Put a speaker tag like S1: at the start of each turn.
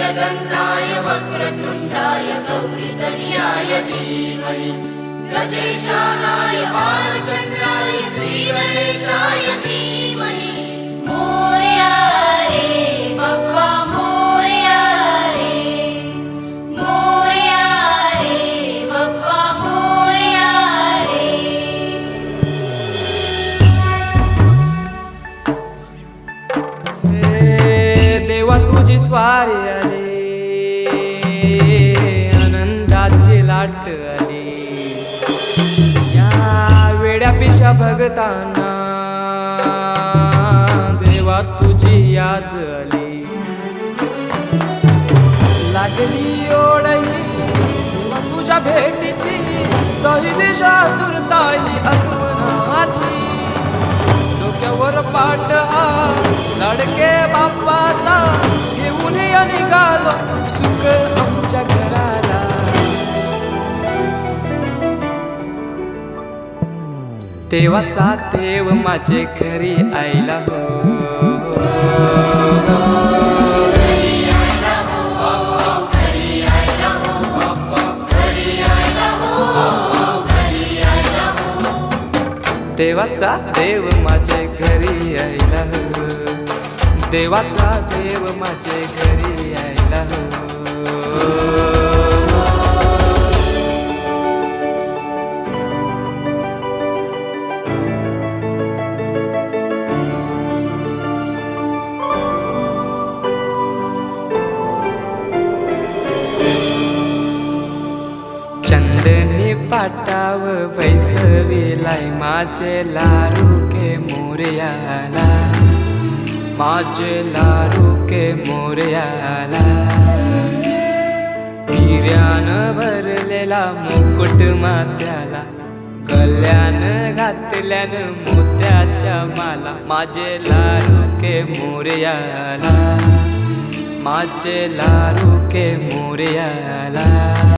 S1: एकदन्ताय वक्रतुण्डाय गौरीतनयाय धीमहि गजेशानाय बालचन्द्राय श्रीगणेशाय धीमहि। मोरया रे बप्पा मोरया रे, मोरया रे बप्पा मोरया रे।
S2: देवा तुझी स्वारी आली, आनंदाची लाट आली, या वेड्या पिशा भगतांना देवा तुझी याद आली। लागली ओढही देवा तुझ्या भेटीची, दही दिशा तुरताई आगमनाची। डोक्यावर पाट हा लाडके बाप्पाचा, घेऊन या निघालो सुख आमच्या घराला। देवाचा देव माझे घरी आयला हो, देवाचा देव माझे घरी आयला हो, देवाचा देव माझे घरी आयला हो। चंदनी पाटाव बैसविलाय माझे लारू के मोरयाला, माझे लारू के मोरयाला। हिऱ्यानं भरलेला मुकुट माथ्याला, गल्यान घातल्यान मोत्याच्या माला। माझे लारू के मोरयाला, माझे लारू के मोरयाला।